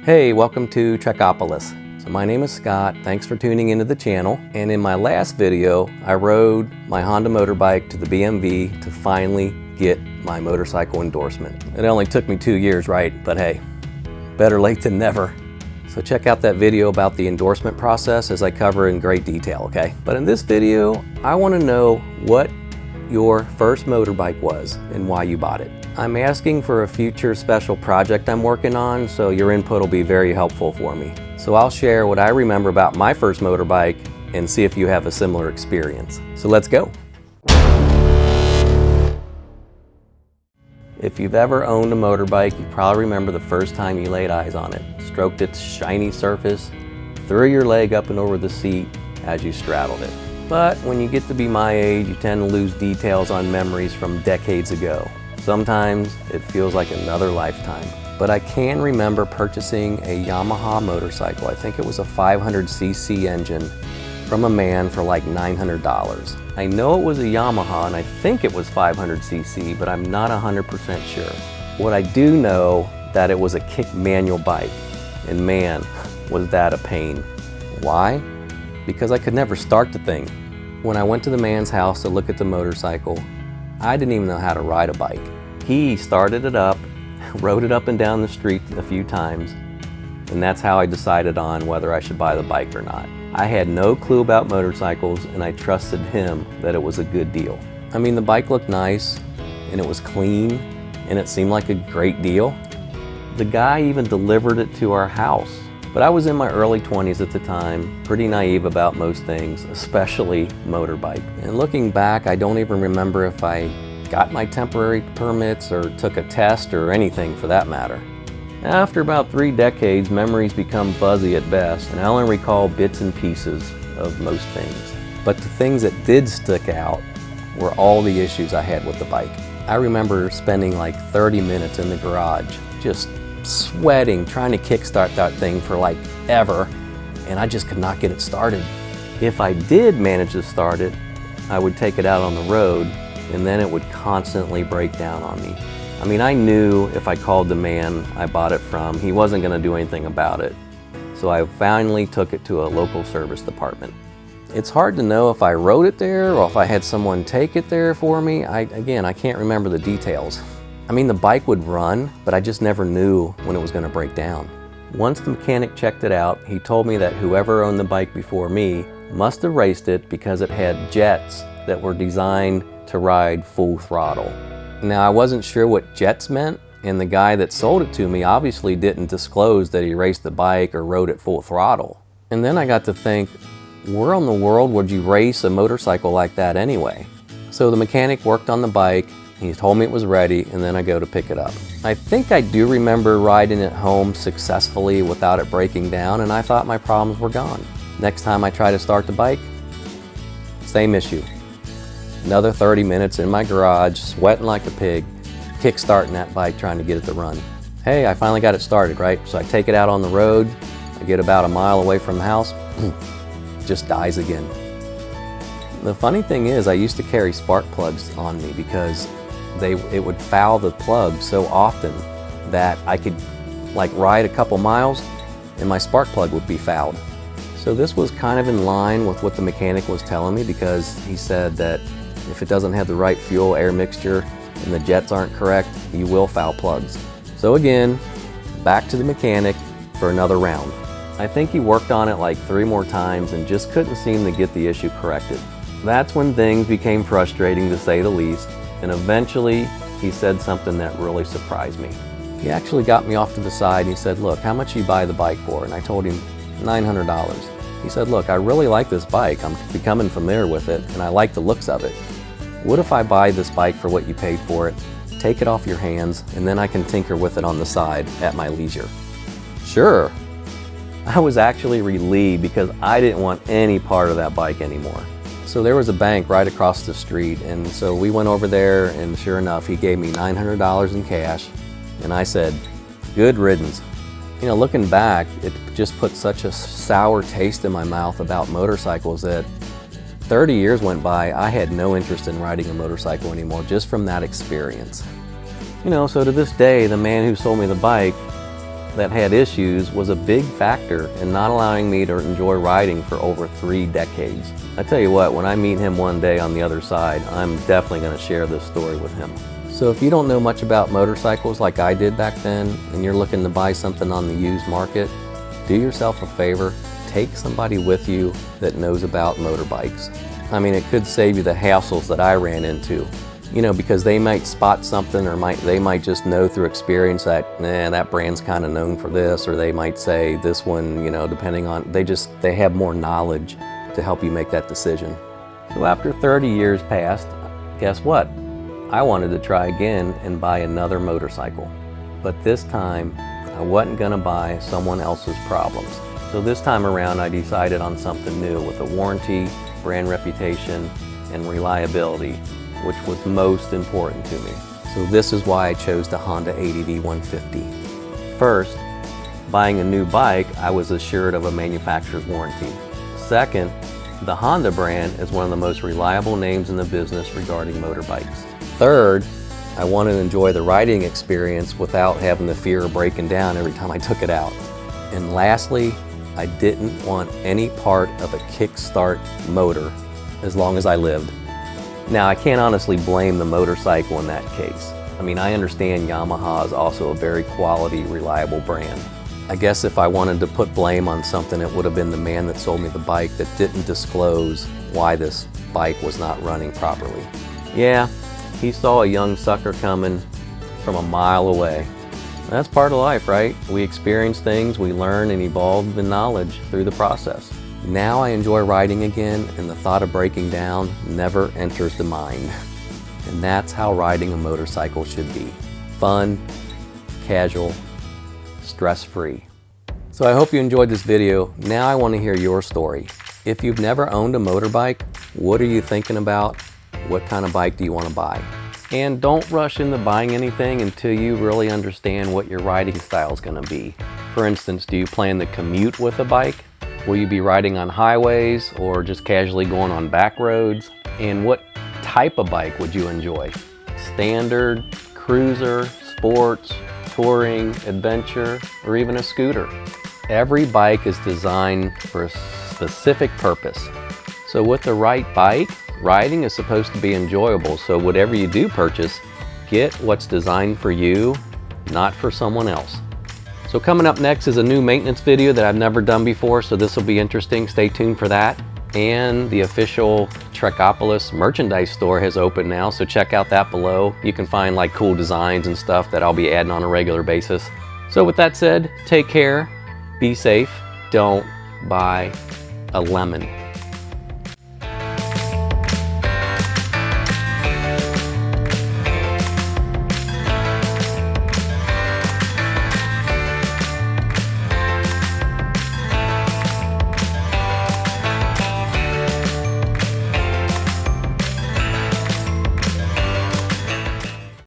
Hey, welcome to Trekopolis. So my name is Scott, thanks for tuning into the channel. And in my last video, I rode my Honda motorbike to the BMV to finally get my motorcycle endorsement. It only took me 2 years, right? But hey, better late than never. So check out that video about the endorsement process as I cover in great detail, okay? But in this video, I want to know what your first motorbike was and why you bought it. I'm asking for a future special project I'm working on, so your input will be very helpful for me. So I'll share what I remember about my first motorbike and see if you have a similar experience. So let's go. If you've ever owned a motorbike, you probably remember the first time you laid eyes on it, stroked its shiny surface, threw your leg up and over the seat as you straddled it. But when you get to be my age, you tend to lose details on memories from decades ago. Sometimes it feels like another lifetime. But I can remember purchasing a Yamaha motorcycle. I think it was a 500cc engine from a man for like $900. I know it was a Yamaha and I think it was 500cc, but I'm not 100% sure. What I do know that it was a kick manual bike, and man, was that a pain. Why? Because I could never start the thing. When I went to the man's house to look at the motorcycle, I didn't even know how to ride a bike. He started it up, rode it up and down the street a few times, and that's how I decided on whether I should buy the bike or not. I had no clue about motorcycles, and I trusted him that it was a good deal. I mean, the bike looked nice, and it was clean, and it seemed like a great deal. The guy even delivered it to our house. But I was in my early 20s at the time, pretty naive about most things, especially motorbike. And looking back, I don't even remember if I got my temporary permits or took a test or anything for that matter. After about 3 decades, memories become fuzzy at best, and I only recall bits and pieces of most things. But the things that did stick out were all the issues I had with the bike. I remember spending like 30 minutes in the garage, just sweating, trying to kickstart that thing for like ever, and I just could not get it started. If I did manage to start it, I would take it out on the road, and then it would constantly break down on me. I mean, I knew if I called the man I bought it from, he wasn't going to do anything about it. So I finally took it to a local service department. It's hard to know if I rode it there or if I had someone take it there for me. Again, I can't remember the details. I mean, the bike would run, but I just never knew when it was going to break down. Once the mechanic checked it out, he told me that whoever owned the bike before me must have raced it because it had jets that were designed to ride full throttle. Now, I wasn't sure what jets meant, and the guy that sold it to me obviously didn't disclose that he raced the bike or rode it full throttle. And then I got to think, where in the world would you race a motorcycle like that anyway? So the mechanic worked on the bike. He told me it was ready, and then I go to pick it up. I think I do remember riding it home successfully without it breaking down, and I thought my problems were gone. Next time I try to start the bike, same issue. Another 30 minutes in my garage, sweating like a pig, kick-starting that bike, trying to get it to run. Hey, I finally got it started, right? So I take it out on the road, I get about a mile away from the house, just dies again. The funny thing is, I used to carry spark plugs on me because it would foul the plug so often that I could like ride a couple miles and my spark plug would be fouled. So this was kind of in line with what the mechanic was telling me, because he said that if it doesn't have the right fuel air mixture and the jets aren't correct, you will foul plugs. So again, back to the mechanic for another round. I think he worked on it like 3 more times and just couldn't seem to get the issue corrected. That's when things became frustrating, to say the least, and eventually he said something that really surprised me. He actually got me off to the side and he said, "Look, how much you buy the bike for?" And I told him $900. He said, "Look, I really like this bike. I'm becoming familiar with it and I like the looks of it. What if I buy this bike for what you paid for it, take it off your hands, and then I can tinker with it on the side at my leisure?" Sure. I was actually relieved because I didn't want any part of that bike anymore. So there was a bank right across the street, and so we went over there, and sure enough, he gave me $900 in cash, and I said, good riddance. You know, looking back, it just put such a sour taste in my mouth about motorcycles that 30 years went by, I had no interest in riding a motorcycle anymore just from that experience. You know, so to this day, the man who sold me the bike that had issues was a big factor in not allowing me to enjoy riding for over 3 decades. I tell you what, when I meet him one day on the other side, I'm definitely going to share this story with him. So if you don't know much about motorcycles like I did back then, and you're looking to buy something on the used market, do yourself a favor, take somebody with you that knows about motorbikes. I mean, it could save you the hassles that I ran into. You know, because they might spot something, or they might just know through experience that, that brand's kind of known for this, or they might say this one, you know, depending on, they have more knowledge to help you make that decision. So after 30 years passed, guess what? I wanted to try again and buy another motorcycle. But this time, I wasn't gonna buy someone else's problems. So this time around, I decided on something new with a warranty, brand reputation, and reliability, which was most important to me. So this is why I chose the Honda ADV 150. First, buying a new bike, I was assured of a manufacturer's warranty. Second, the Honda brand is one of the most reliable names in the business regarding motorbikes. Third, I wanted to enjoy the riding experience without having the fear of breaking down every time I took it out. And lastly, I didn't want any part of a kickstart motor as long as I lived. Now, I can't honestly blame the motorcycle in that case. I mean, I understand Yamaha is also a very quality, reliable brand. I guess if I wanted to put blame on something, it would have been the man that sold me the bike that didn't disclose why this bike was not running properly. Yeah, he saw a young sucker coming from a mile away. That's part of life, right? We experience things, we learn and evolve in knowledge through the process. Now I enjoy riding again, and the thought of breaking down never enters the mind. And that's how riding a motorcycle should be. Fun, casual, stress-free. So I hope you enjoyed this video. Now I want to hear your story. If you've never owned a motorbike, what are you thinking about? What kind of bike do you want to buy? And don't rush into buying anything until you really understand what your riding style is going to be. For instance, do you plan to commute with a bike? Will you be riding on highways or just casually going on back roads? And what type of bike would you enjoy? Standard, cruiser, sports, touring, adventure, or even a scooter? Every bike is designed for a specific purpose. So with the right bike, riding is supposed to be enjoyable. So whatever you do purchase, get what's designed for you, not for someone else. So coming up next is a new maintenance video that I've never done before, so this will be interesting. Stay tuned for that. And the official Trekopolis merchandise store has opened now, so check out that below. You can find like cool designs and stuff that I'll be adding on a regular basis. So with that said, take care, be safe, don't buy a lemon.